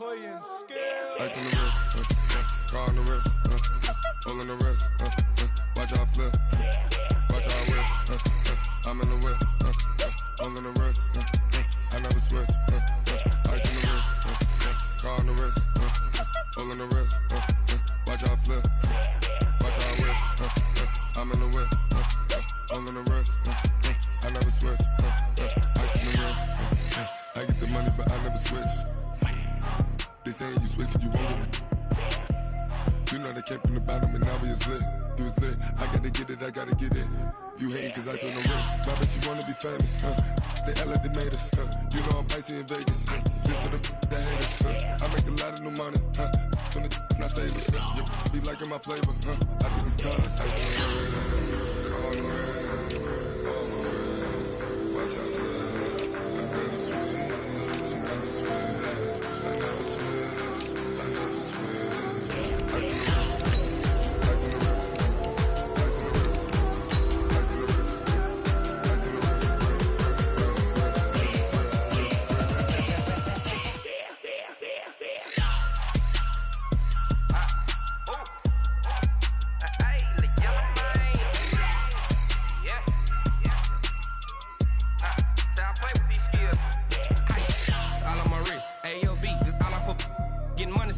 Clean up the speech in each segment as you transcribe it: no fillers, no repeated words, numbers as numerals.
playing skill. Ice on the wrist, car on the wrist, all on the wrist, watch how I flip, watch how I whip, I'm in the whip, all on the wrist, I never switch, ice on the wrist, car on the wrist, all on the wrist, watch how I flip, watch how I whip, I'm in the whip, all on the wrist, I never switch, ice on the wrist, I get the money but I never switch. They saying you switch and you won't get it. You know they came from the bottom and now we is lit. You was lit, I gotta get it, I gotta get it. You hate cause ice on the wrist. My bitch, you wanna be famous, They act like they made us, You know I'm icy in Vegas, This for the that hate us, I make a lot of new money, When it's not savers, You be liking my flavor, I think it's cause ice on the wrist, car on the wrist, all on the wrist, watch out for this. I never switch, you never switch. I never switch, I never switch. Ice on the wrist, ice on the wrist, ice on the wrist, ice on the wrist, ice on the wrist,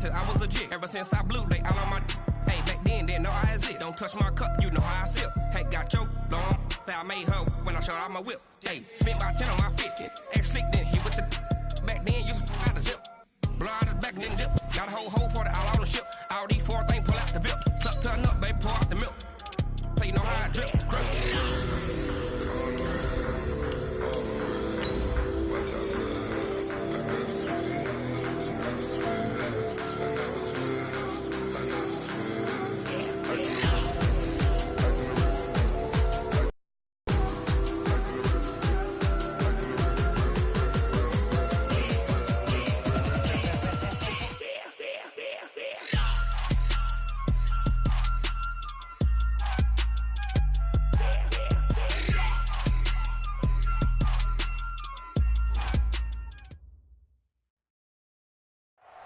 I was legit. Ever since I blew, they all on my hey, back then, didn't know I exist. Don't touch my cup, you know how I sip. Hey, got your long, say I made her when I showed out my whip. Hey, spent about 10 on my 50. Ex-slick, then hit with the back then, used to out the zip. Blow out his back, then dip. Got a whole party all on the ship. All these 4 things, pull out the VIP. Suck, turn up, baby, pour out the milk. So you know how I drip. Crush.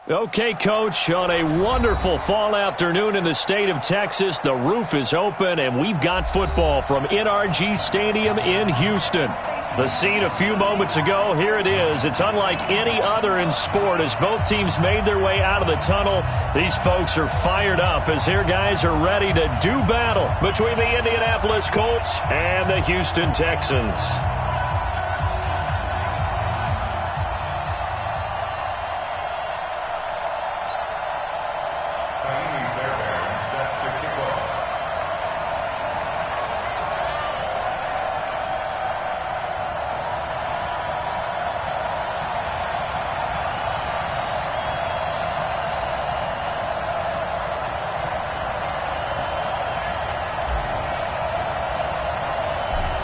Okay, Coach, on a wonderful fall afternoon in the state of Texas, the roof is open, and we've got football from NRG Stadium in Houston. The scene a few moments ago, here it is. It's unlike any other in sport as both teams made their way out of the tunnel. These folks are fired up as their guys are ready to do battle between the Indianapolis Colts and the Houston Texans.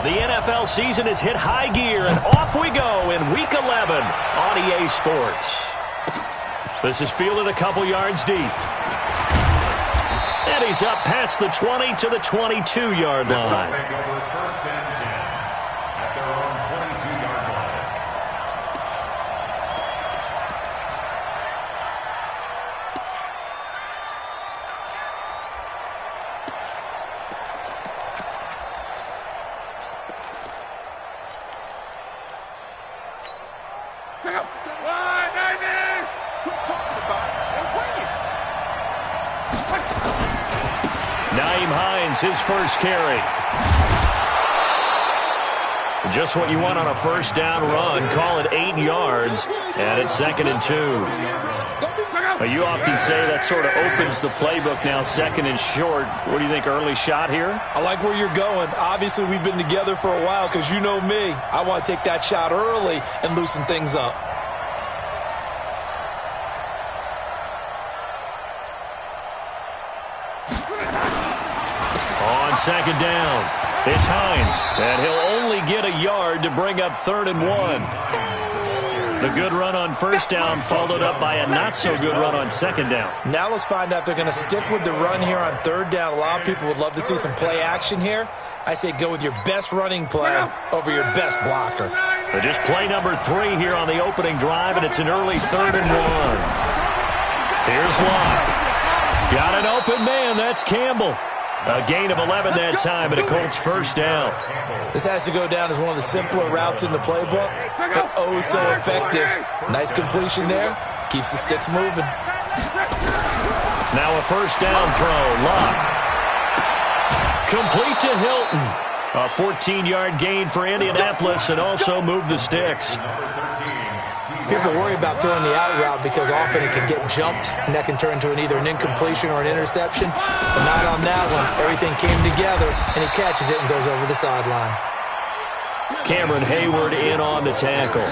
The NFL season has hit high gear, and off we go in Week 11 on EA Sports. This is fielded a couple yards deep. And he's up past the 20 to the 22-yard line. Take over first and 10 at their own 22-yard line. His first carry. Just what you want on a first down run. Call it 8 yards, and it's 2nd and 2. You often say that sort of opens the playbook now, 2nd and short. What do you think, early shot here? I like where you're going. Obviously, we've been together for a while because you know me. I want to take that shot early and loosen things up. On 2nd down, it's Hines, and he'll only get a yard to bring up 3rd and 1. The good run on first down followed up by a not-so-good run on 2nd down. Now let's find out if they're going to stick with the run here on 3rd down. A lot of people would love to see some play action here. I say go with your best running play over your best blocker. Just play number 3 here on the opening drive, and it's an early 3rd and 1. Here's Locke. Got an open man. That's Campbell. A gain of 11 that time, and a Colts first down. This has to go down as one of the simpler routes in the playbook, but oh so effective. Nice completion there. Keeps the sticks moving. Now a first down throw. Locke. Complete to Hilton. A 14-yard gain for Indianapolis, and also moved the sticks. People worry about throwing the out route because often it can get jumped, and that can turn into either an incompletion or an interception. But not on that one. Everything came together, and he catches it and goes over the sideline. Cameron Hayward in on the tackle.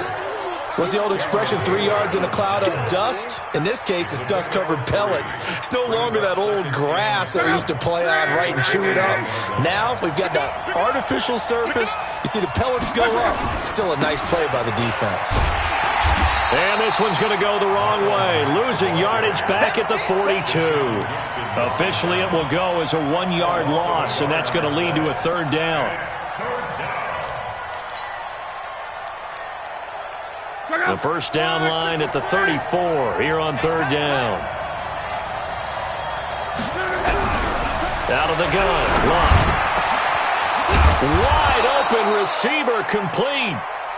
What's the old expression, 3 yards in a cloud of dust? In this case, it's dust-covered pellets. It's no longer that old grass that we used to play on, right, and chew it up. Now we've got that artificial surface. You see the pellets go up. Still a nice play by the defense. And this one's going to go the wrong way. Losing yardage back at the 42. Officially, it will go as a 1-yard loss, and that's going to lead to a third down. The first down line at the 34 here on third down. Out of the gun. Locke. Wide open receiver complete.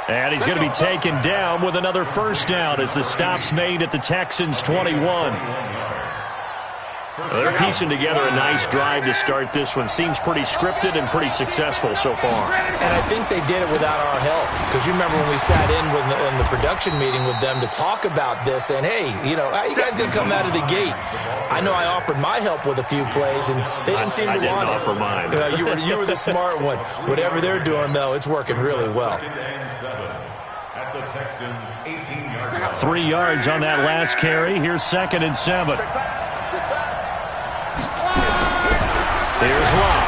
And he's going to be taken down with another first down as the stop's made at the Texans' 21. They're piecing together a nice drive to start this one. Seems pretty scripted and pretty successful so far. And I think they did it without our help. Because you remember when we sat in the production meeting with them to talk about this, and hey, you know, how you guys going to come out of the gate? I know I offered my help with a few plays, and they didn't seem to want it. I didn't offer mine. You were the smart one. Whatever they're doing, though, it's working really well. At the Texans' 18-yard line. 3 yards on that last carry. Here's 2nd and 7. Here's Locke.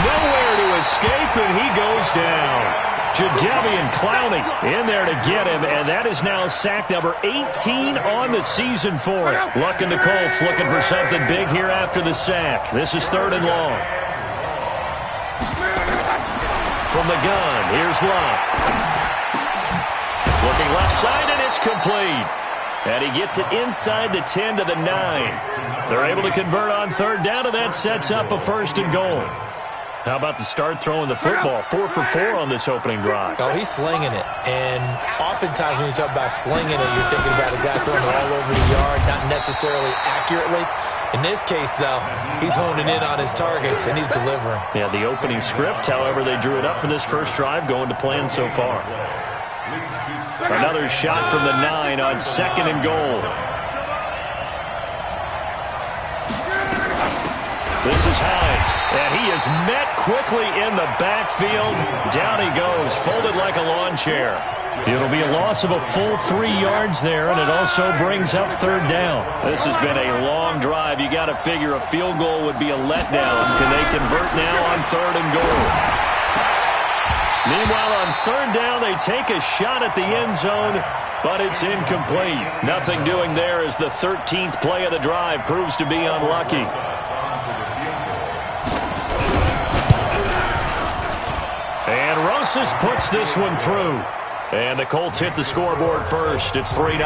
Nowhere to escape, and he goes down. Jadeveon Clowney in there to get him, and that is now sack number 18 on the season for it. Luck and the Colts looking for something big here after the sack. This is 3rd and long. From the gun, here's Locke. Looking left side, and it's complete. And he gets it inside the 10 to the 9. They're able to convert on third down, and that sets up a 1st and goal. How about the start throwing the football? 4 for 4 on this opening drive. Oh, he's slinging it. And oftentimes when you talk about slinging it, you're thinking about a guy throwing it all over the yard, not necessarily accurately. In this case, though, he's honing in on his targets, and he's delivering. Yeah, the opening script, however they drew it up for this first drive, going to plan so far. Another shot from the 9 on 2nd and goal. This is Hines, and he is met quickly in the backfield. Down he goes, folded like a lawn chair. It'll be a loss of a full 3 yards there, and it also brings up third down. This has been a long drive. You got to figure a field goal would be a letdown. Can they convert now on 3rd and goal? Meanwhile, on third down, they take a shot at the end zone, but it's incomplete. Nothing doing there as the 13th play of the drive proves to be unlucky. And Rosas puts this one through. And the Colts hit the scoreboard first. It's 3-0.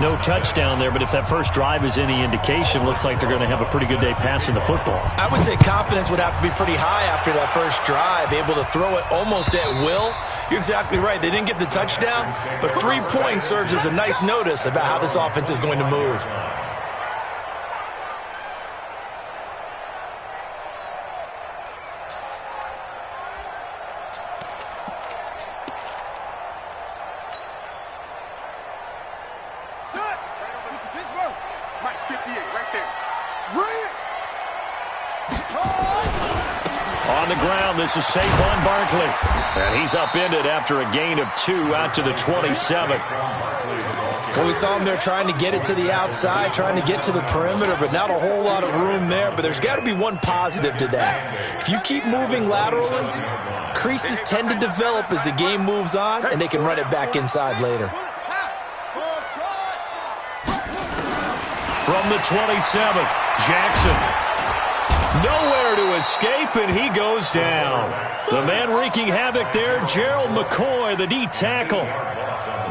No touchdown there, but if that first drive is any indication, looks like they're going to have a pretty good day passing the football. I would say confidence would have to be pretty high after that first drive, able to throw it almost at will. You're exactly right. They didn't get the touchdown, but 3 points serves as a nice notice about how this offense is going to move. This is Saquon Barkley, and he's upended after a gain of 2 out to the 27. Well, we saw him there trying to get it to the outside, trying to get to the perimeter, but not a whole lot of room there. But there's got to be one positive to that. If you keep moving laterally, creases tend to develop as the game moves on, and they can run it back inside later. From the 27, Jackson. Nowhere to escape, and he goes down. The man wreaking havoc there, Gerald McCoy, the D tackle.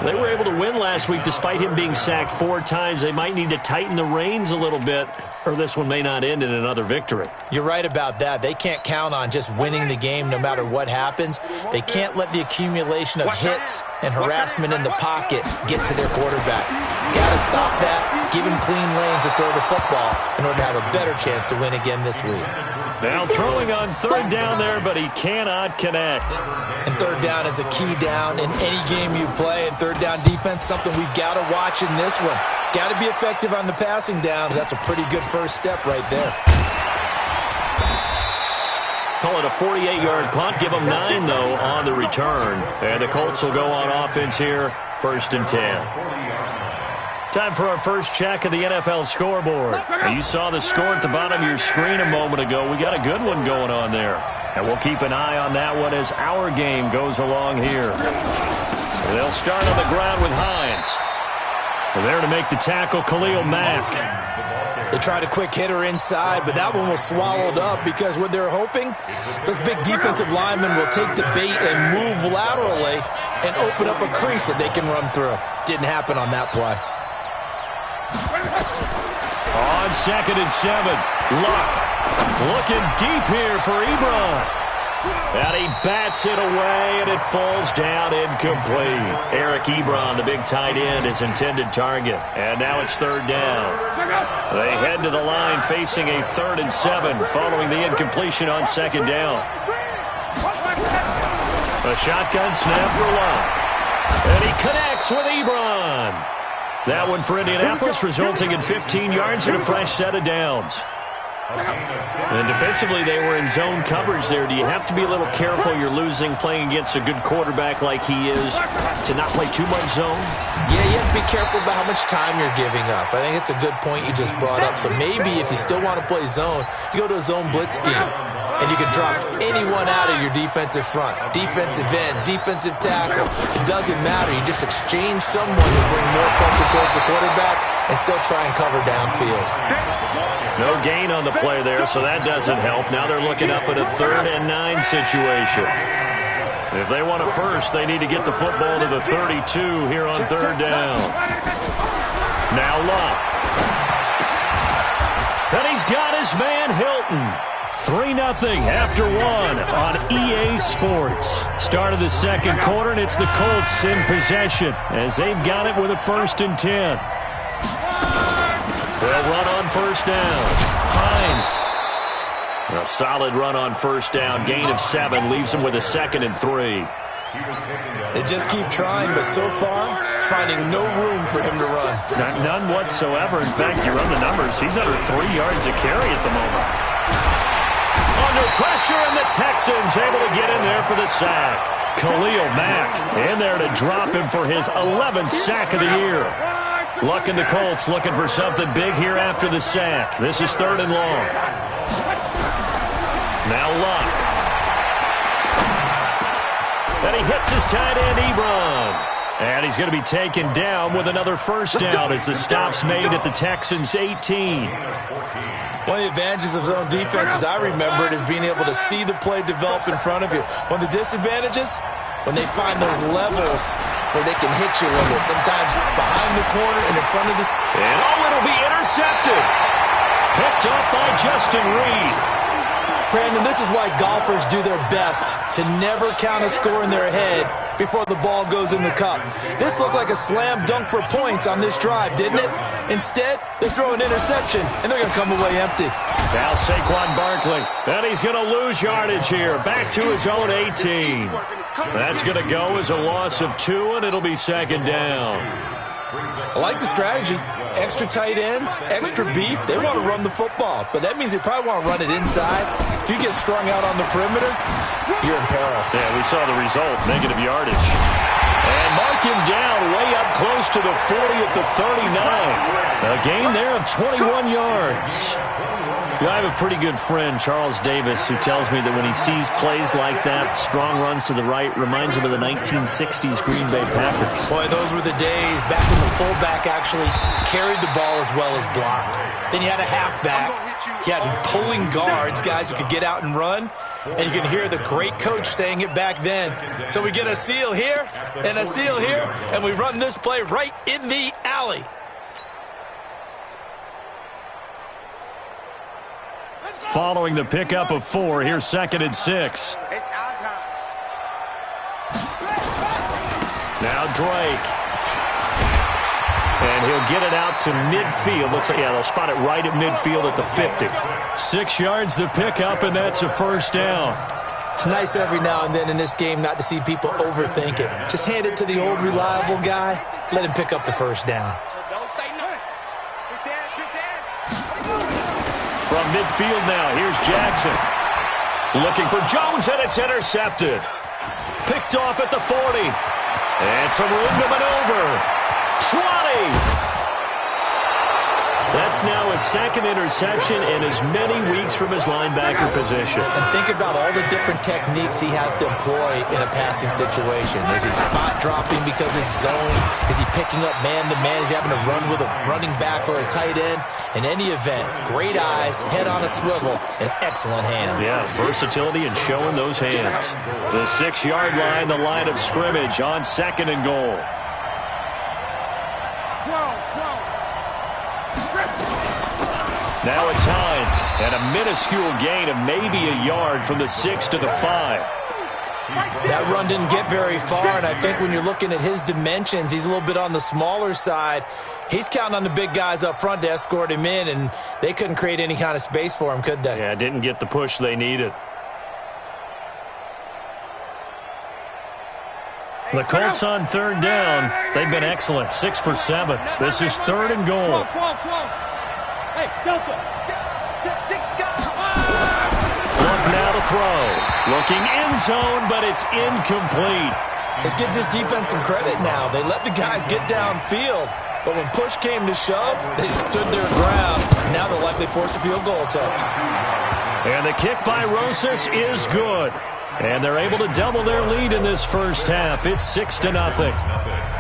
They were able to win last week despite him being sacked 4 times. They might need to tighten the reins a little bit, or this one may not end in another victory. You're right about that. They can't count on just winning the game no matter what happens. They can't let the accumulation of hits and harassment in the pocket get to their quarterback. Got to stop that, give him clean lanes to throw the football in order to have a better chance to win again this week. Now throwing on 3rd down there, but he cannot connect. And 3rd down is a key down in any game you play. And 3rd down defense, something we've got to watch in this one. Got to be effective on the passing downs. That's a pretty good first step right there. Call it a 48-yard punt. Give them 9, though, on the return. And the Colts will go on offense here, 1st and 10. Time for our first check of the NFL scoreboard. Now, you saw the score at the bottom of your screen a moment ago. We got a good one going on there. And we'll keep an eye on that one as our game goes along here. They'll start on the ground with Hines. There to make the tackle, Khalil Mack. They tried a quick hitter inside, but that one was swallowed up because what they're hoping, those big defensive linemen will take the bait and move laterally and open up a crease that they can run through. Didn't happen on that play. On 2nd and 7, Luck looking deep here for Ebron. And he bats it away, and it falls down incomplete. Eric Ebron, the big tight end, his intended target. And now it's 3rd down. They head to the line facing a 3rd and 7 following the incompletion on 2nd down. A shotgun snap for Luck. And he connects with Ebron. That one for Indianapolis, resulting in 15 yards and a fresh set of downs. And defensively, they were in zone coverage there. Do you have to be a little careful? You're losing playing against a good quarterback like he is to not play too much zone? Yeah, you have to be careful about how much time you're giving up. I think it's a good point you just brought up. So maybe if you still want to play zone, you go to a zone blitz scheme. And you can drop anyone out of your defensive front. Defensive end, defensive tackle. It doesn't matter. You just exchange someone to bring more pressure towards the quarterback and still try and cover downfield. No gain on the play there, so that doesn't help. Now they're looking up at a 3rd and 9 situation. If they want a first, they need to get the football to the 32 here on 3rd down. Now Luck. And he's got his man Hilton. 3-0 after 1 on EA Sports. Start of the 2nd quarter, and it's the Colts in possession as they've got it with a 1st and 10. They'll run on 1st down. Hines. A solid run on 1st down. Gain of 7 leaves them with a 2nd and 3. They just keep trying, but so far, finding no room for him to run. None whatsoever. In fact, you run the numbers. He's under 3 yards a carry at the moment. Under pressure, and the Texans able to get in there for the sack. Khalil Mack in there to drop him for his 11th sack of the year. Luck and the Colts looking for something big here after the sack. This is 3rd and long. Now Luck. And he hits his tight end, Ebron. And he's going to be taken down with another 1st down as the stop's made at the Texans' 18. One of the advantages of zone defense, as I remember it, is being able to see the play develop in front of you. One of the disadvantages, when they find those levels where they can hit you with it. Sometimes behind the corner and in front of this. And it'll be intercepted. Picked up by Justin Reed. Brandon, this is why golfers do their best to never count a score in their head before the ball goes in the cup. This looked like a slam dunk for points on this drive, didn't it? Instead, they throw an interception, and they're going to come away empty. Now Saquon Barkley, and he's going to lose yardage here. Back to his own 18. That's going to go as a loss of 2, and it'll be 2nd down. I like the strategy. Extra tight ends, extra beef. They want to run the football, but that means they probably want to run it inside. If you get strung out on the perimeter, you're in peril. Yeah, we saw the result, negative yardage. And mark him down way up close to the 40 at the 39. A gain there of 21 yards. Yeah, I have a pretty good friend, Charles Davis, who tells me that when he sees plays like that, strong runs to the right, reminds him of the 1960s Green Bay Packers. Boy, those were the days back when the fullback actually carried the ball as well as blocked. Then you had a halfback. You had pulling guards, guys who could get out and run. And you can hear the great coach saying it back then. So we get a seal here and a seal here, and we run this play right in the alley. Following the pickup of 4, here's 2nd and 6. Now Drake. And he'll get it out to midfield. Looks like, yeah, they'll spot it right at midfield at the 50. 6 yards the pickup, and that's a first down. It's nice every now and then in this game not to see people overthink it. Just hand it to the old reliable guy. Let him pick up the first down. From midfield now, here's Jackson. Looking for Jones, and it's intercepted. Picked off at the 40. And some room to maneuver. 20. That's now his 2nd interception in as many weeks from his linebacker position. And think about all the different techniques he has to employ in a passing situation. Is he spot dropping because it's zone? Is he picking up man-to-man? Is he having to run with a running back or a tight end? In any event, great eyes, head on a swivel, and excellent hands. Yeah, versatility and showing those hands. The 6-yard line, the line of scrimmage on 2nd and goal. Now it's Hines, and a minuscule gain of maybe a yard from the 6 to the 5. That run didn't get very far, and I think when you're looking at his dimensions, he's a little bit on the smaller side. He's counting on the big guys up front to escort him in, and they couldn't create any kind of space for him, could they? Yeah, didn't get the push they needed. The Colts on 3rd down. They've been excellent, 6 for 7. This is 3rd and goal. Look now to throw. Looking end zone, but it's incomplete. Let's give this defense some credit now. They let the guys get downfield, but when push came to shove, they stood their ground. Now they'll likely force a field goal attempt. And the kick by Rosas is good. And they're able to double their lead in this first half. It's 6-0.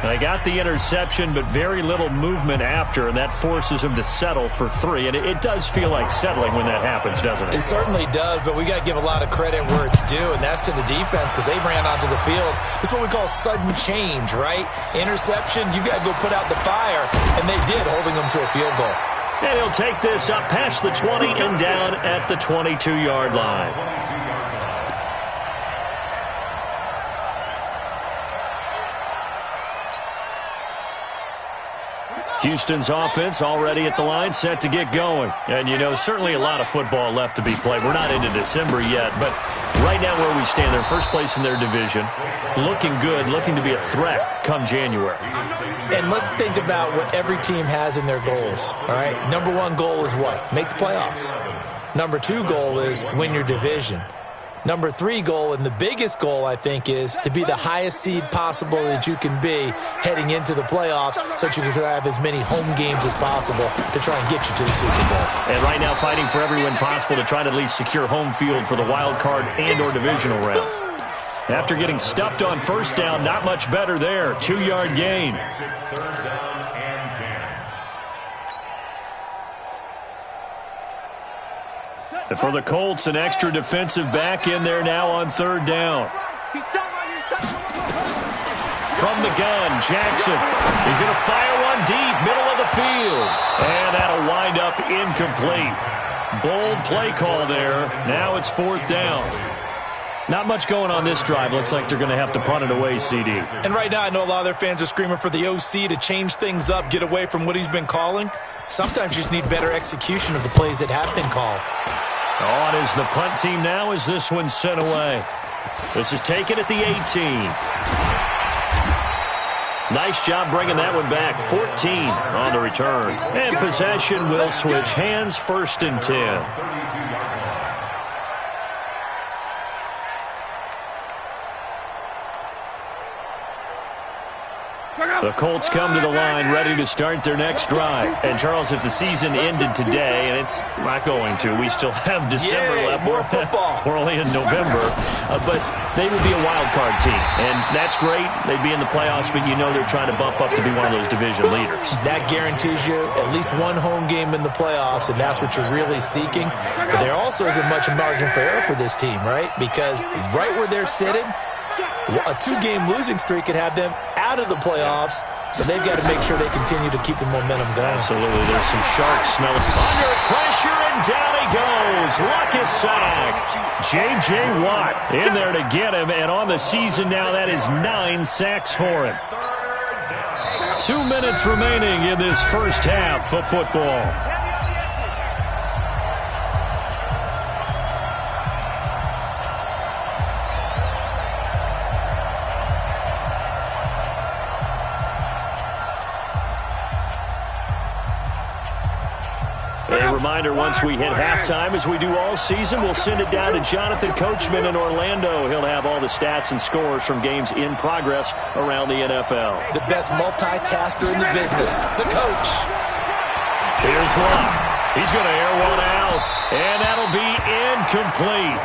They got the interception, but very little movement after, and that forces them to settle for 3. And it does feel like settling when that happens, doesn't it? It certainly does, but we got to give a lot of credit where it's due, and that's to the defense because they ran onto the field. This is what we call sudden change, right? Interception, you got to go put out the fire, and they did, holding them to a field goal. And he'll take this up past the 20 and down at the 22-yard line. Houston's offense already at the line, set to get going. And, you know, certainly a lot of football left to be played. We're not into December yet, but right now where we stand, they're first place in their division. Looking good, looking to be a threat come January. And let's think about what every team has in their goals, all right? Number 1 goal is what? Make the playoffs. Number 2 goal is win your division. Number 3 goal, and the biggest goal, I think, is to be the highest seed possible that you can be heading into the playoffs so that you can have as many home games as possible to try and get you to the Super Bowl. And right now fighting for every win possible to try to at least secure home field for the wild card and or divisional round. After getting stuffed on first down, not much better there. 2-yard gain. And for the Colts, an extra defensive back in there now on 3rd down. From the gun, Jackson. He's going to fire one deep, middle of the field. And that'll wind up incomplete. Bold play call there. Now it's 4th down. Not much going on this drive. Looks like they're going to have to punt it away, CD. And right now I know a lot of their fans are screaming for the OC to change things up, get away from what he's been calling. Sometimes you just need better execution of the plays that have been called. On is the punt team now as this one's sent away. This is taken at the 18. Nice job bringing that one back. 14 on the return. And possession will switch hands, 1st and 10. The Colts come to the line ready to start their next drive. And, Charles, if the season ended today, and it's not going to, we still have December left. More football. We're only in November. But they would be a wild card team. And that's great. They'd be in the playoffs, but you know they're trying to bump up to be one of those division leaders. That guarantees you at least one home game in the playoffs, and that's what you're really seeking. But there also isn't much margin for error for this team, right? Because right where they're sitting, a 2-game losing streak could have them out of the playoffs, so they've got to make sure they continue to keep the momentum going. Absolutely. There's some sharks smelling. Under pressure, and down he goes. Lucas sack. J.J. Watt in there to get him, and on the season now, that is 9 sacks for him. 2 minutes remaining in this first half of football. A reminder, once we hit halftime, as we do all season, we'll send it down to Jonathan Coachman in Orlando. He'll have all the stats and scores from games in progress around the NFL. The best multitasker in the business, the coach. Here's Locke. He's going to air one out, and that'll be incomplete.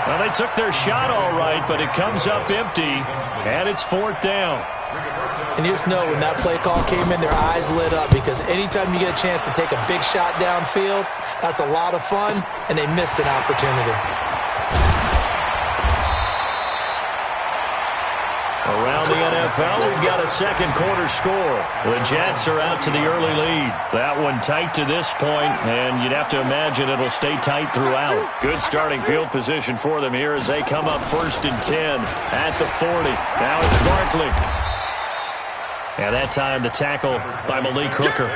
Well, they took their shot all right, but it comes up empty, and it's 4th down. And you just know when that play call came in, their eyes lit up, because anytime you get a chance to take a big shot downfield, that's a lot of fun, and they missed an opportunity. Around the NFL, we've got a second quarter score. The Jets are out to the early lead. That one tight to this point, and you'd have to imagine it'll stay tight throughout. Good starting field position for them here as they come up 1st and 10 at the 40. Now it's Barkley. And that time the tackle by Malik Hooker.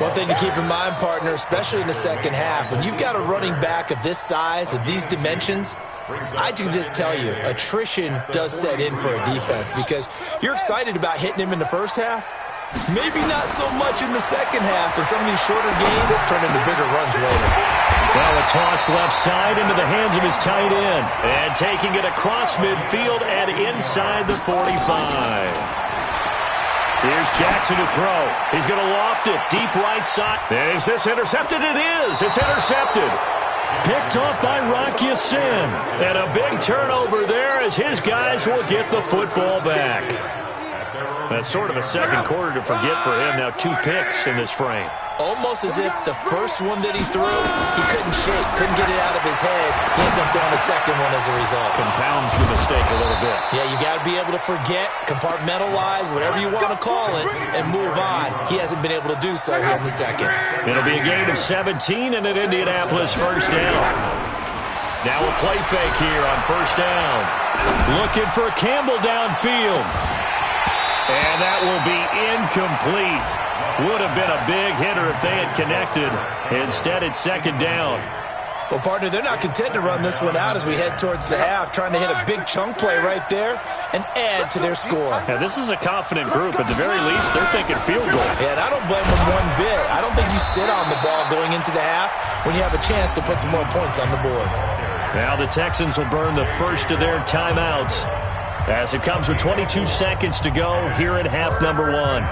One thing to keep in mind, partner, especially in the second half, when you've got a running back of this size, of these dimensions, I can just tell you, attrition does set in for a defense, because you're excited about hitting him in the first half. Maybe not so much in the second half, and some of these shorter gains turn into bigger runs later. Well, a toss left side into the hands of his tight end. And taking it across midfield and inside the 45. Here's Jackson to throw. He's going to loft it deep right side. Is this intercepted? It is. It's intercepted. Picked off by Rock Ya-Sin. And a big turnover there as his guys will get the football back. That's sort of a second quarter to forget for him. Now 2 picks in this frame. Almost as if the first one that he threw, he couldn't shake, couldn't get it out of his head. He ends up throwing a second one as a result. Compounds the mistake a little bit. Yeah, you got to be able to forget, compartmentalize, whatever you want to call it, and move on. He hasn't been able to do so here in the second. It'll be a gain of 17 and an Indianapolis first down. Now a play fake here on first down. Looking for Campbell downfield. And that will be incomplete. Would have been a big hitter if they had connected. Instead, it's second down. Well, partner, they're not content to run this one out as we head towards the half, trying to hit a big chunk play right there and add to their score. Yeah, this is a confident group. At the very least, they're thinking field goal. Yeah, and I don't blame them one bit. I don't think you sit on the ball going into the half when you have a chance to put some more points on the board. Now the Texans will burn the first of their timeouts as it comes with 22 seconds to go here in half number 1.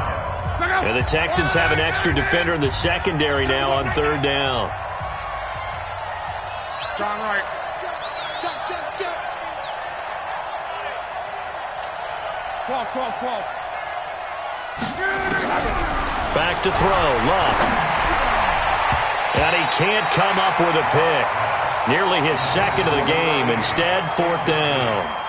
And the Texans have an extra defender in the secondary now on third down. John Wright. Back to throw, Love. And he can't come up with a pick. Nearly his second of the game. Instead, 4th down.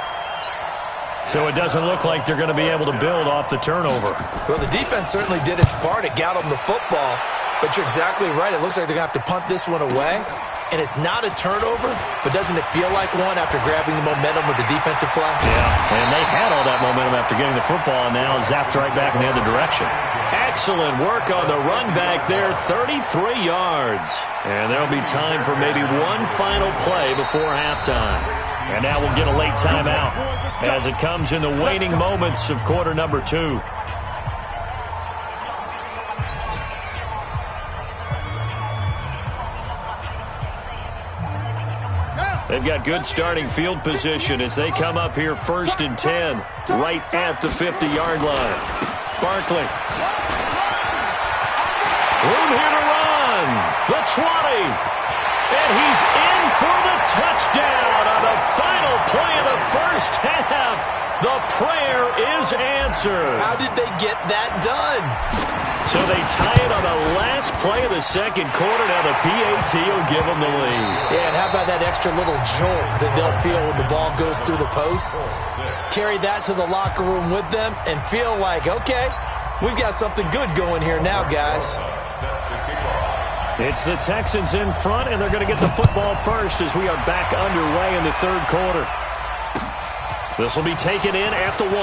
So it doesn't look like they're going to be able to build off the turnover. Well, the defense certainly did its part. It got them the football. But you're exactly right. It looks like they're going to have to punt this one away. And it's not a turnover, but doesn't it feel like one after grabbing the momentum with the defensive play? Yeah, and they had all that momentum after getting the football, and now zapped right back in the other direction. Excellent work on the run back there, 33 yards. And there'll be time for maybe one final play before halftime. And now we'll get a late timeout as it comes in the waning moments of quarter number 2. They've got good starting field position as they come up here 1st and 10, right at the 50-yard line. Barkley. Room here to run. The 20. And he's in for the touchdown on the final play of the first half. The prayer is answered. How did they get that done? So they tie it on the last play of the second quarter. Now the PAT will give them the lead. Yeah, and how about that extra little jolt that they'll feel when the ball goes through the posts? Carry that to the locker room with them and feel like, okay, we've got something good going here now, guys. It's the Texans in front, and they're going to get the football first as we are back underway in the third quarter. This will be taken in at the 1.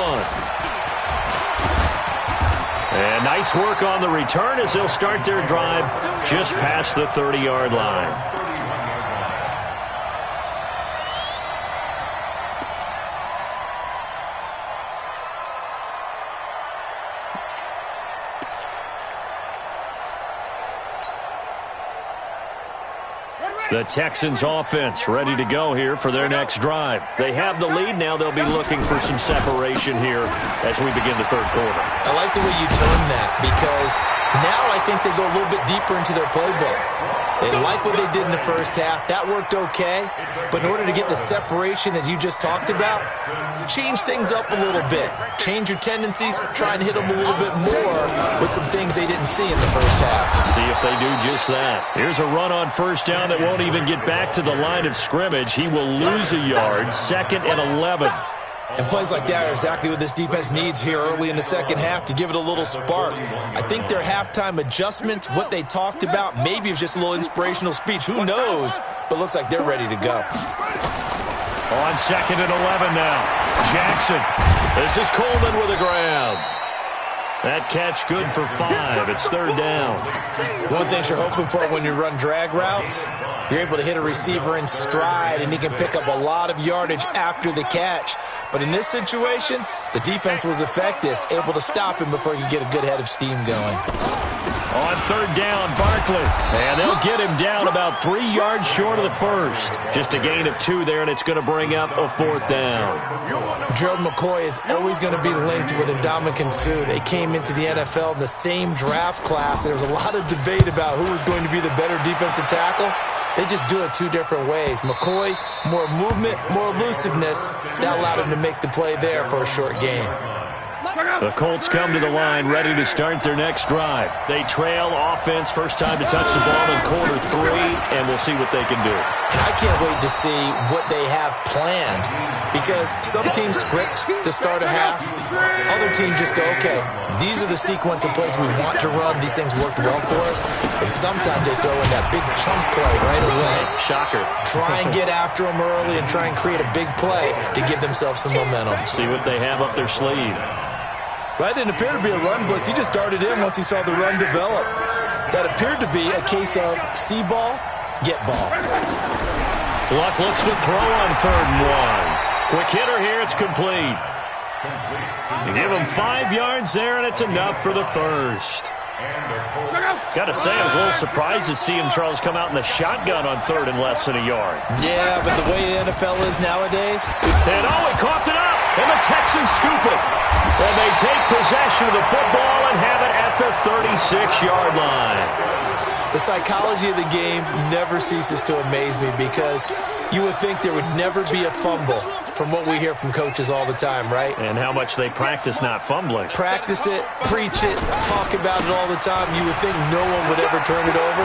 And nice work on the return as they'll start their drive just past the 30-yard line. The Texans offense ready to go here for their next drive. They have the lead now. They'll be looking for some separation here as we begin the third quarter. I like the way you turn that because now I think they go a little bit deeper into their playbook. They like what they did in the first half. That worked okay. But in order to get the separation that you just talked about, change things up a little bit. Change your tendencies. Try and hit them a little bit more with some things they didn't see in the first half. See if they do just that. Here's a run on first down that won't even get back to the line of scrimmage. He will lose a yard. 2nd and 11. And plays like that are exactly what this defense needs here early in the second half to give it a little spark. I think their halftime adjustments, what they talked about, maybe it was just a little inspirational speech. Who knows? But looks like they're ready to go. On 2nd and 11 now. Jackson. This is Coleman with a grab. That catch good for 5. It's 3rd down. One thing you're hoping for when you run drag routes, you're able to hit a receiver in stride, and he can pick up a lot of yardage after the catch. But in this situation, the defense was effective, able to stop him before he could get a good head of steam going. On 3rd down, Barkley. And they'll get him down about 3 yards short of the first. Just a gain of 2 there, and it's going to bring up a 4th down. Gerald McCoy is always going to be linked with Ndamukong Suh. They came into the NFL in the same draft class. There was a lot of debate about who was going to be the better defensive tackle. They just do it 2 different ways. McCoy, more movement, more elusiveness. That allowed him to make the play there for a short gain. The Colts come to the line ready to start their next drive. They trail offense, first time to touch the ball in quarter 3, and we'll see what they can do. And I can't wait to see what they have planned because some teams script to start a half. Other teams just go, okay, these are the sequence of plays we want to run. These things worked well for us. And sometimes they throw in that big chunk play right away. Shocker. Try and get after them early and try and create a big play to give themselves some momentum. See what they have up their sleeve. That didn't appear to be a run blitz. He just darted in once he saw the run develop. That appeared to be a case of see ball, get ball. Luck looks to throw on 3rd and 1. Quick hitter here, it's complete. You give him 5 yards there, and it's enough for the first. Got to say, I was a little surprised to see him, Charles, come out in the shotgun on 3rd and less than a yard. Yeah, but the way the NFL is nowadays. And he coughed it up, and the Texans scoop it. And they take possession of the football and have it at the 36-yard line. The psychology of the game never ceases to amaze me because you would think there would never be a fumble from what we hear from coaches all the time, right? And how much they practice not fumbling. Practice it, preach it, talk about it all the time. You would think no one would ever turn it over.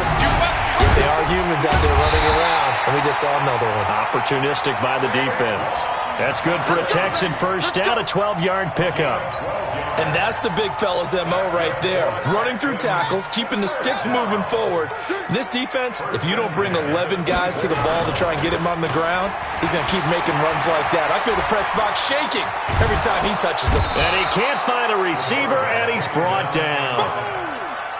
Yet they are humans out there running around, and we just saw another one. Opportunistic by the defense. That's good for a Texan first down, a 12-yard pickup. And that's the big fella's MO right there. Running through tackles, keeping the sticks moving forward. This defense, if you don't bring 11 guys to the ball to try and get him on the ground, he's going to keep making runs like that. I feel the press box shaking every time he touches them. And he can't find a receiver, and he's brought down.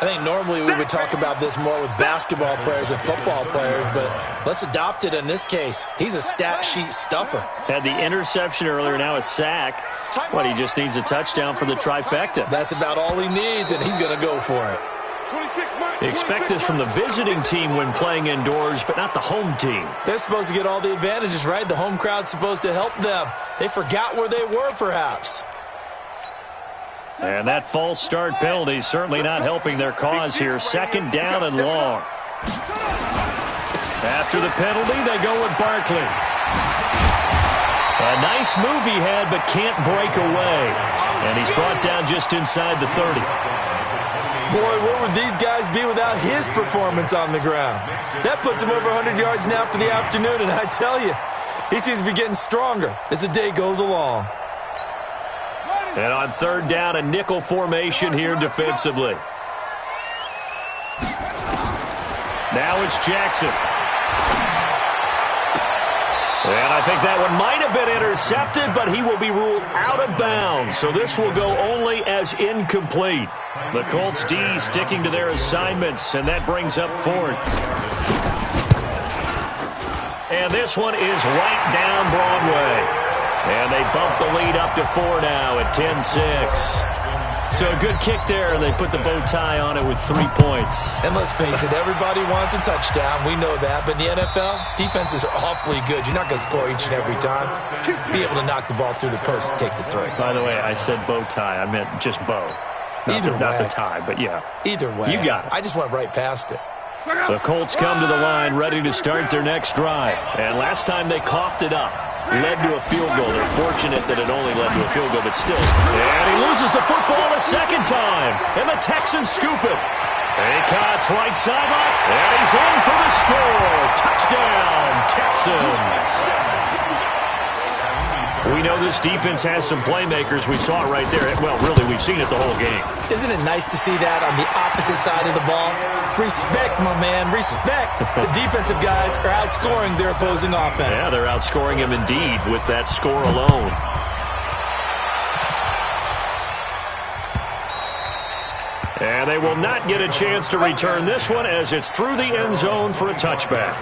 I think normally we would talk about this more with basketball players and football players, but let's adopt it in this case. He's a stat sheet stuffer. Had the interception earlier, now a sack. What, he just needs a touchdown for the trifecta. That's about all he needs, and he's going to go for it. They expect this from the visiting team when playing indoors, but not the home team. They're supposed to get all the advantages, right? The home crowd's supposed to help them. They forgot where they were, perhaps. And that false start penalty certainly not helping their cause here. Second down and long. After the penalty, they go with Barkley. A nice move he had, but can't break away. And he's brought down just inside the 30. Boy, where would these guys be without his performance on the ground? That puts him over 100 yards now for the afternoon, and I tell you, he seems to be getting stronger as the day goes along. And on third down, a nickel formation here defensively. Now it's Jackson. And I think that one might have been intercepted, but he will be ruled out of bounds. So this will go only as incomplete. The Colts D sticking to their assignments, and that brings up fourth. And this one is right down Broadway. And they bump the lead up to 4 now at 10-6. So a good kick there, and they put the bow tie on it with 3 points. And let's face it, everybody wants a touchdown. We know that. But in the NFL, defenses are awfully good. You're not going to score each and every time. Be able to knock the ball through the post and take the three. By the way, I said bow tie. I meant just bow. Not the tie, but yeah. Either way. You got it. I just went right past it. The Colts come to the line ready to start their next drive. And last time they coughed it up. Led to a field goal. They're fortunate that it only led to a field goal, but still. And he loses the football a second time. And the Texans scoop it. Acott's right sideline. And he's in for the score. Touchdown, Texans. We know this defense has some playmakers. We saw it right there. Well, really, we've seen it the whole game. Isn't it nice to see that on the opposite side of the ball? Respect, my man, respect. The defensive guys are outscoring their opposing offense. Yeah, they're outscoring him indeed with that score alone. And they will not get a chance to return this one as it's through the end zone for a touchback.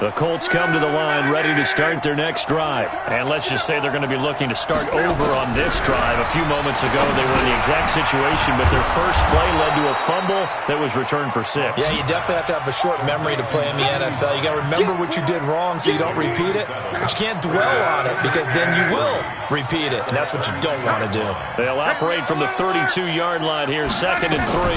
The Colts come to the line ready to start their next drive. And let's just say they're going to be looking to start over on this drive. A few moments ago, they were in the exact situation, but their first play led to a fumble that was returned for 6. Yeah, you definitely have to have a short memory to play in the NFL. You got to remember what you did wrong so you don't repeat it. But you can't dwell on it because then you will repeat it, and that's what you don't want to do. They'll operate from the 32-yard line here, 2nd and 3.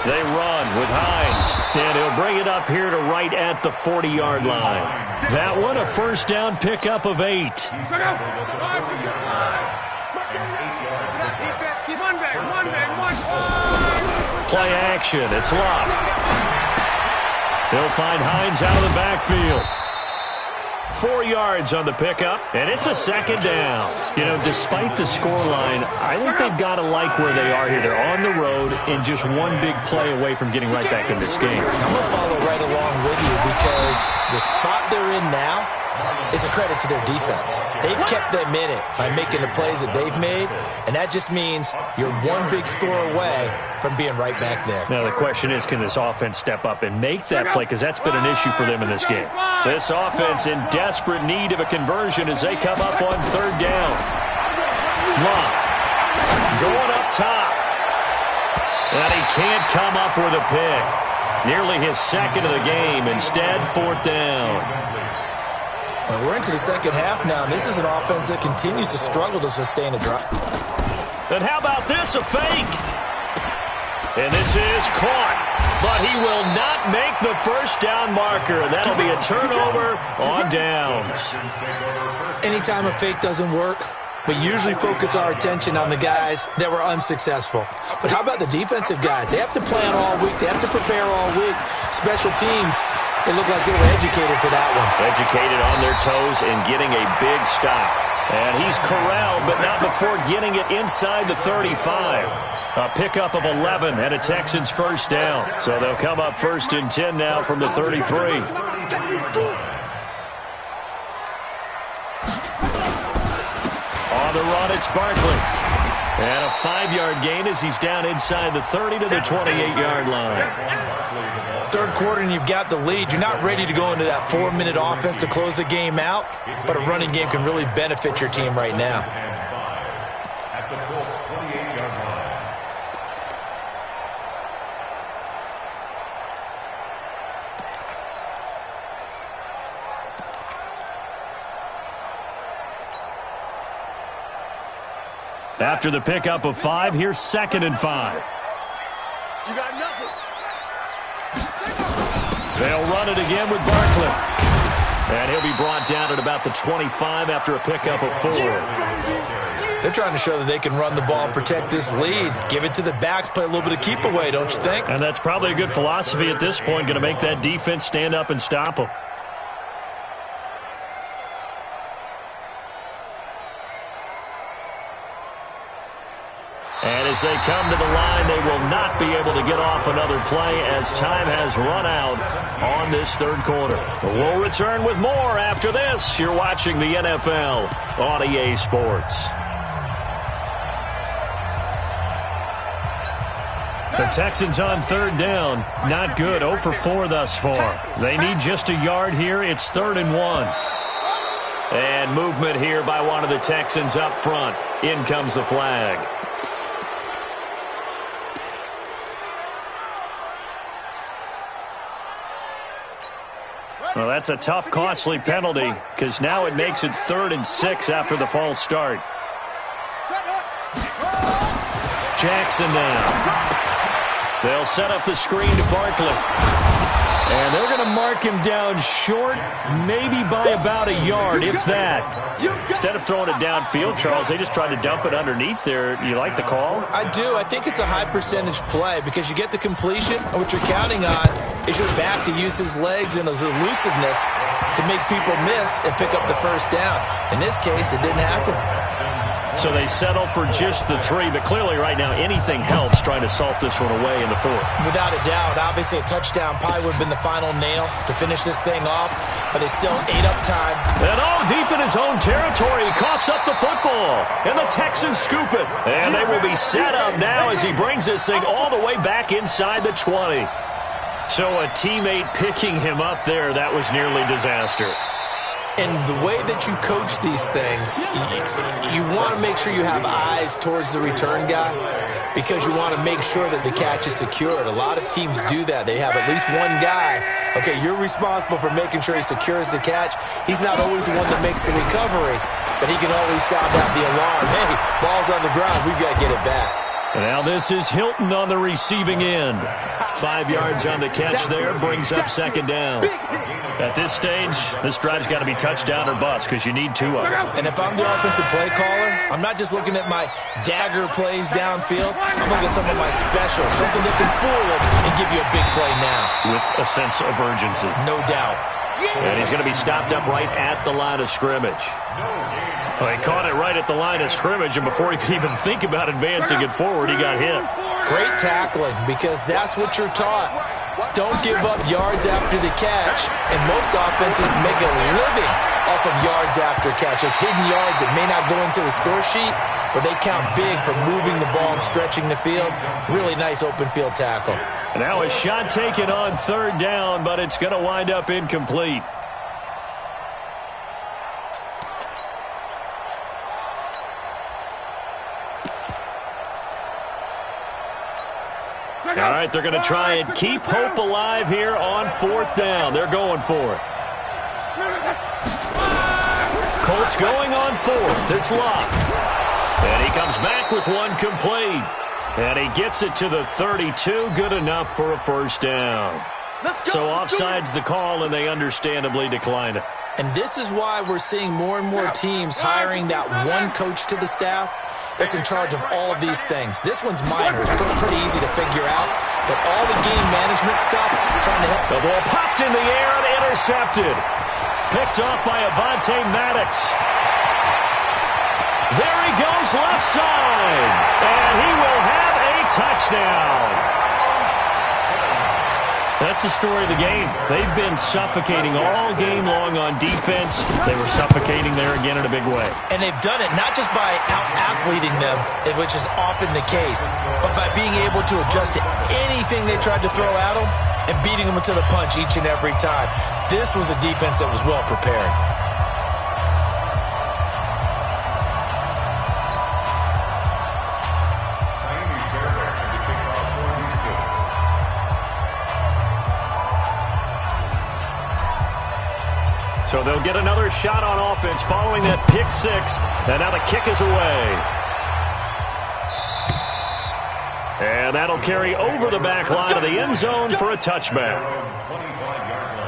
They run with Hines, and he'll bring it up here to right at the 40-yard line. That one, a first down pickup of 8. Play action, it's Locke. He'll find Hines out of the backfield. 4 yards on the pickup, and it's a second down. You know, despite the scoreline, I think they've got to like where they are here. They're on the road and just one big play away from getting right back in this game. I'm going to follow right along with you because the spot they're in now is a credit to their defense. They've kept them in it by making the plays that they've made, and that just means you're one big score away from being right back there. Now, the question is, can this offense step up and make that play? Because that's been an issue for them in this game. This offense in desperate need of a conversion as they come up on third down. Locke going up top. And he can't come up with a pick. Nearly his second of the game. Instead, 4th down. Well, we're into the second half now, and this is an offense that continues to struggle to sustain a drive. And how about this, a fake? And this is caught, but he will not make the first down marker. That'll be a turnover on downs. Anytime a fake doesn't work, we usually focus our attention on the guys that were unsuccessful. But how about the defensive guys? They have to plan all week. They have to prepare all week. Special teams, they look like they were educated for that one. Educated on their toes and getting a big stop. And he's corralled, but not before getting it inside the 35. A pickup of 11 and a Texans first down. So they'll come up 1st and 10 now from the 33. On the run, it's Barkley. And a 5-yard gain as he's down inside the 30 to the 28-yard line. Third quarter and you've got the lead. You're not ready to go into that 4-minute offense to close the game out, but a running game can really benefit your team right now. At the Colts 28-yard line. After the pickup of 5, here's 2nd and 5. You got nothing. They'll run it again with Barkley. And he'll be brought down at about the 25 after a pickup of 4. They're trying to show that they can run the ball and protect this lead. Give it to the backs, play a little bit of keep away, don't you think? And that's probably a good philosophy at this point, going to make that defense stand up and stop them. And as they come to the line, they will not be able to get off another play as time has run out on this 3rd quarter. But we'll return with more after this. You're watching the NFL on EA Sports. The Texans on 3rd down. Not good. 0 for 4 thus far. They need just a yard here. It's 3rd and 1. And movement here by one of the Texans up front. In comes the flag. Well, that's a tough, costly penalty because now it makes it 3rd and 6 after the false start. Jackson down. They'll set up the screen to Barkley. And they're going to mark him down short, maybe by about a yard, if that. Instead of throwing it downfield, Charles, they just tried to dump it underneath there. You like the call? I do. I think it's a high percentage play because you get the completion, and what you're counting on is your back to use his legs and his elusiveness to make people miss and pick up the first down. In this case, it didn't happen. So they settle for just the 3, but clearly right now anything helps trying to salt this one away in the 4th. Without a doubt, obviously a touchdown probably would have been the final nail to finish this thing off, but it's still ate up time. And deep in his own territory, he coughs up the football, and the Texans scoop it. And they will be set up now as he brings this thing all the way back inside the 20. So a teammate picking him up there, that was nearly disaster. And the way that you coach these things, you want to make sure you have eyes towards the return guy because you want to make sure that the catch is secured. A lot of teams do that. They have at least one guy. Okay, you're responsible for making sure he secures the catch. He's not always the one that makes the recovery, but he can always sound out the alarm. Hey, ball's on the ground. We've got to get it back. And now this is Hilton on the receiving end. 5 yards on the catch there, brings up 2nd down. At this stage, this drive's got to be touchdown or bust because you need 2 of them. And if I'm the offensive play caller, I'm not just looking at my dagger plays downfield. I'm looking at some of my specials, something that can fool them and give you a big play now. With a sense of urgency. No doubt. And he's going to be stopped up right at the line of scrimmage. Well, he caught it right at the line of scrimmage, and before he could even think about advancing it forward, he got hit. Great tackling, because that's what you're taught. Don't give up yards after the catch, and most offenses make a living off of yards after catches. Hidden yards that may not go into the score sheet, but they count big for moving the ball and stretching the field. Really nice open field tackle. And now a shot taken on 3rd down, but it's going to wind up incomplete. All right, they're going to try and keep hope alive here on 4th down. They're going for it. Colts going on 4th. It's Locke. And he comes back with one complete. And he gets it to the 32. Good enough for a first down. So offside's the call, and they understandably decline it. And this is why we're seeing more and more teams hiring that one coach to the staff that's in charge of all of these things. This one's minor. It's pretty easy to figure out. But all the game management stuff, trying to help. The ball popped in the air and intercepted. Picked off by Avonte Maddox. There he goes left side. And he will have a touchdown. That's the story of the game. They've been suffocating all game long on defense. They were suffocating there again in a big way. And they've done it not just by out-athleting them, which is often the case, but by being able to adjust to anything they tried to throw at them and beating them into the punch each and every time. This was a defense that was well prepared. So they'll get another shot on offense following that pick 6, and now the kick is away. And that'll carry over the back line of the end zone for a touchback. 25-yard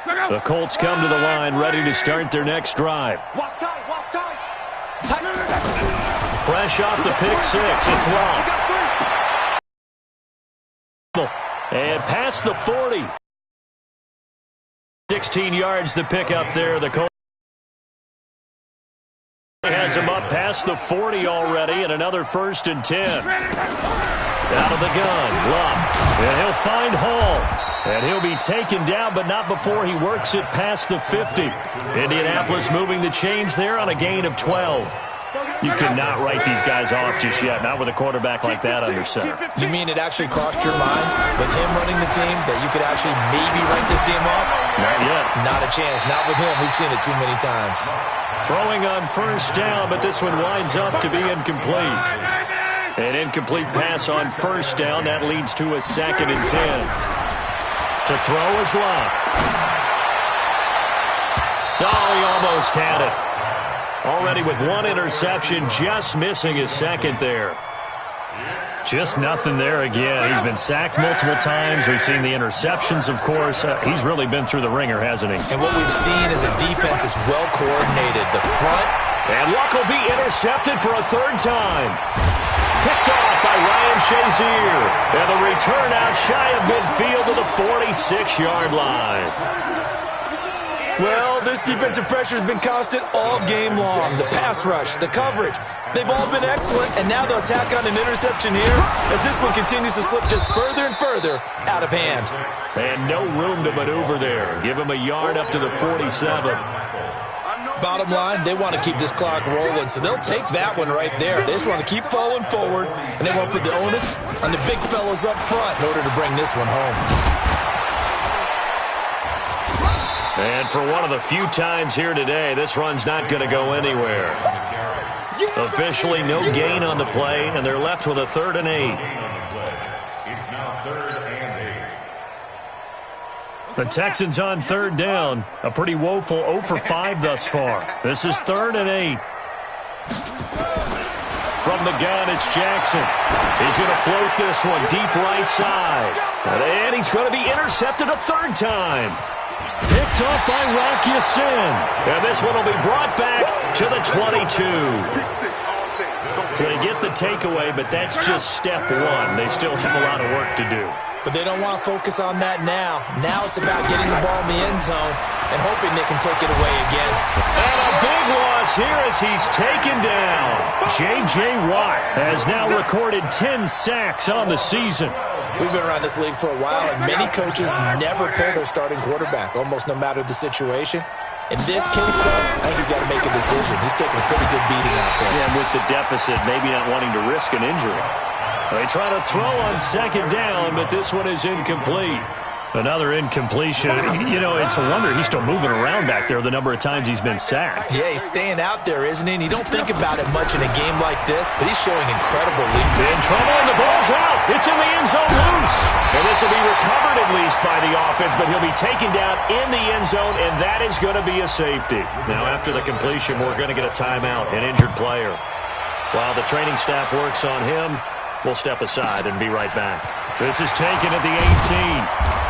line. The Colts come to the line, ready to start their next drive. Walk tight, walk tight. Fresh off the pick six, it's long. And past the 40. 16 yards the pick up there. The Colts has him up past the 40 already, and another 1st and 10. Out of the gun, Love. And he'll find Hall. And he'll be taken down, but not before he works it past the 50. Indianapolis moving the chains there on a gain of 12. You cannot write these guys off just yet, not with a quarterback like that under center. You mean it actually crossed your mind with him running the team that you could actually maybe write this game off? Not yet. Not a chance. Not with him. We've seen it too many times. Throwing on 1st down, but this one winds up to be incomplete. An incomplete pass on 1st down. That leads to a 2nd and 10. To throw is Love. Oh, he almost had it. Already with 1 interception, just missing his 2nd there. Just nothing there again. He's been sacked multiple times. We've seen the interceptions, of course. He's really been through the ringer, hasn't he? And what we've seen is a defense that's well coordinated. The front. And Luck will be intercepted for a 3rd time. Picked off by Ryan Shazier. And the return out shy of midfield to the 46-yard line. Well, this defensive pressure has been constant all game long. The pass rush, the coverage, they've all been excellent, and now they'll tack on an interception here as this one continues to slip just further and further out of hand. And no room to maneuver there. Give him a yard up to the 47. Bottom line, they want to keep this clock rolling, so they'll take that one right there. They just want to keep falling forward, and they won't put the onus on the big fellas up front in order to bring this one home. And for one of the few times here today, this run's not going to go anywhere. Officially no gain on the play, and they're left with a 3rd and 8. It's now 3rd and 8. The Texans on 3rd down. A pretty woeful 0 for 5 thus far. This is 3rd and 8. From the gun, it's Jackson. He's going to float this one deep right side. And he's going to be intercepted a 3rd time. Picked off by Rock Ya-Sin. And this one will be brought back to the 22. So they get the takeaway, but that's just step 1. They still have a lot of work to do. But they don't want to focus on that now. Now it's about getting the ball in the end zone and hoping they can take it away again. And a big loss here as he's taken down. J.J. Watt has now recorded 10 sacks on the season. We've been around this league for a while, and many coaches never pull their starting quarterback, almost no matter the situation. In this case, though, I think he's got to make a decision. He's taking a pretty good beating out there. Yeah, and with the deficit, maybe not wanting to risk an injury. They try to throw on 2nd down, but this one is incomplete. Another incompletion. You know, it's a wonder he's still moving around back there the number of times he's been sacked. Yeah, he's staying out there, isn't he? And you don't think about it much in a game like this, but he's showing incredible lead. In trouble, and the ball's out. It's in the end zone loose. And this will be recovered at least by the offense, but he'll be taken down in the end zone, and that is going to be a safety. Now, after the completion, we're going to get a timeout, an injured player. While the training staff works on him, we'll step aside and be right back. This is taken at the 18.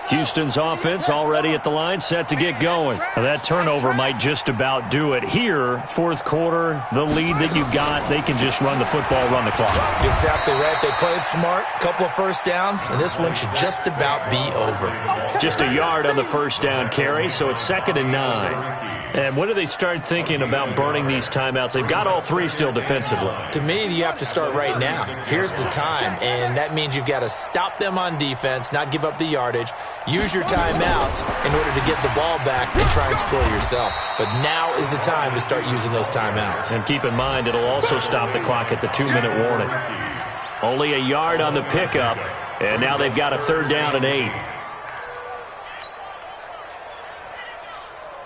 Houston's offense already at the line, set to get going. Now that turnover might just about do it. Here, 4th quarter, the lead that you've got, they can just run the football, run the clock. Exactly right. They played smart, couple of 1st downs, and this one should just about be over. Just a yard on the 1st down carry, so it's 2nd and 9. And when do they start thinking about burning these timeouts? They've got all 3 still defensively. To me, you have to start right now. Here's the time, and that means you've got to stop them on defense, not give up the yardage. use your timeouts in order to get the ball back and try and score yourself. But now is the time to start using those timeouts. And keep in mind, it'll also stop the clock at the 2-minute warning. Only a yard on the pickup, and now they've got a 3rd down and 8.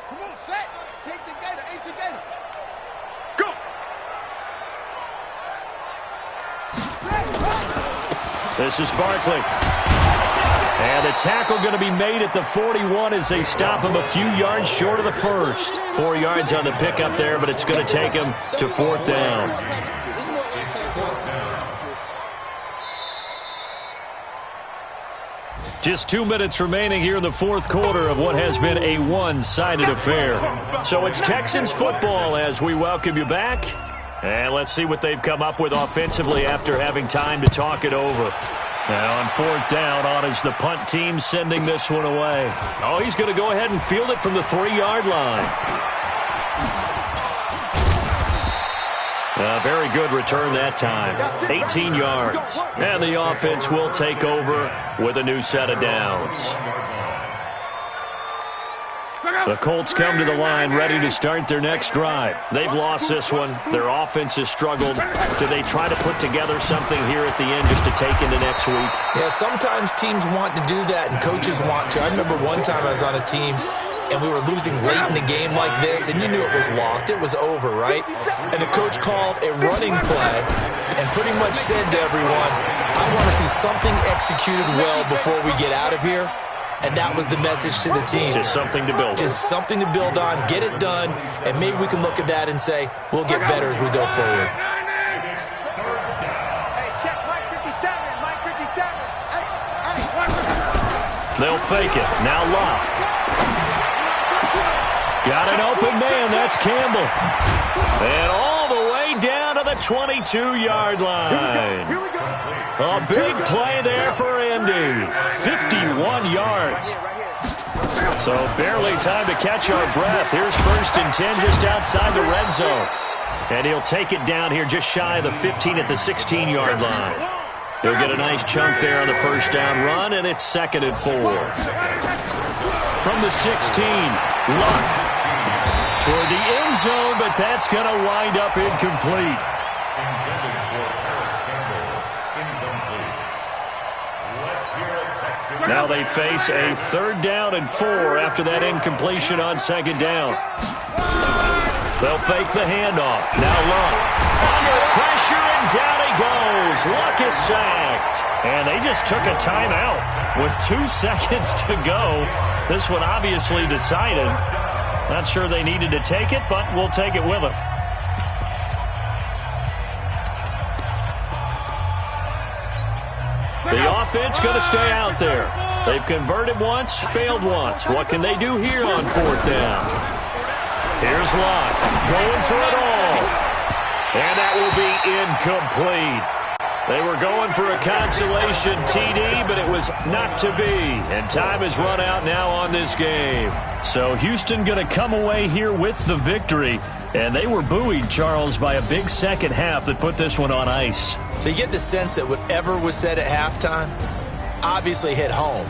Come on, set. Gator. Go. This is Barkley. And the tackle going to be made at the 41 as they stop him a few yards short of the first. 4 yards on the pickup there, but it's going to take him to 4th down. Just 2 minutes remaining here in the 4th quarter of what has been a one-sided affair. So it's Texans football as we welcome you back. And let's see what they've come up with offensively after having time to talk it over. Now on 4th down, on is the punt team sending this one away. Oh, he's going to go ahead and field it from the 3-yard line. A very good return that time. 18 yards. And the offense will take over with a new set of downs. The Colts come to the line ready to start their next drive. They've lost this one. Their offense has struggled. Do they try to put together something here at the end just to take into next week? Yeah, sometimes teams want to do that and coaches want to. I remember one time I was on a team and we were losing late in the game like this, and you knew it was lost. It was over, right? And the coach called a running play and pretty much said to everyone, I want to see something executed well before we get out of here. And that was the message to the team. Just something to build on. Just something to build on, get it done, and maybe we can look at that and say, we'll get better as we go forward. Hey, check Mike 57. Mike 57. They'll fake it. Now Locke. Got an open man. That's Campbell. And all the way down to the 22-yard line. Here we go. A big play there for Indy. 51 yards. So barely time to catch our breath. Here's 1st and 10 just outside the red zone. And he'll take it down here just shy of the 15 at the 16-yard line. He'll get a nice chunk there on the 1st down run, and it's 2nd and 4. From the 16, Luck toward the end zone, but that's going to wind up incomplete. Now they face a 3rd down and 4 after that incompletion on 2nd down. They'll fake the handoff. Now Luck. Under pressure, and down he goes. Luck is sacked. And they just took a timeout with 2 seconds to go. This one obviously decided. Not sure they needed to take it, but we'll take it with them. The offense going to stay out there. They've converted once, failed once. What can they do here on 4th down? Here's Locke going for it all. And that will be incomplete. They were going for a consolation TD, but it was not to be. And time has run out now on this game. So Houston going to come away here with the victory. And they were buoyed, Charles, by a big second half that put this one on ice. So you get the sense that whatever was said at halftime obviously hit home.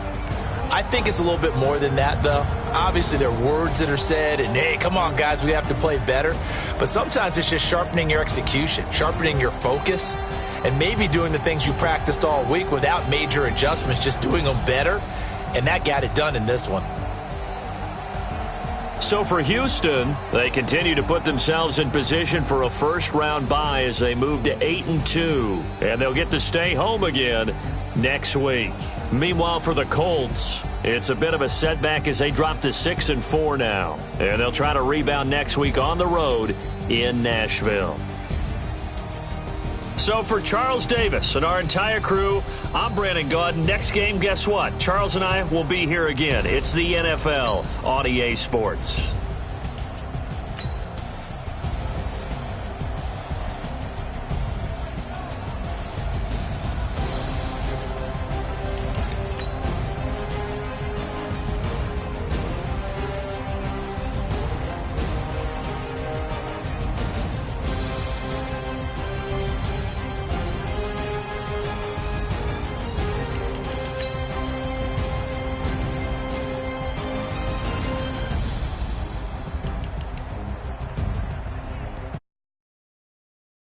I think it's a little bit more than that, though. Obviously, there are words that are said, and, hey, come on, guys, we have to play better. But sometimes it's just sharpening your execution, sharpening your focus, and maybe doing the things you practiced all week without major adjustments, just doing them better. And that got it done in this one. So for Houston, they continue to put themselves in position for a first-round bye as they move to 8-2. And they'll get to stay home again next week. Meanwhile, for the Colts, it's a bit of a setback as they drop to 6-4 now. And they'll try to rebound next week on the road in Nashville. So for Charles Davis and our entire crew, I'm Brandon Gaud. Next game, guess what? Charles and I will be here again. It's the NFL on EA Sports.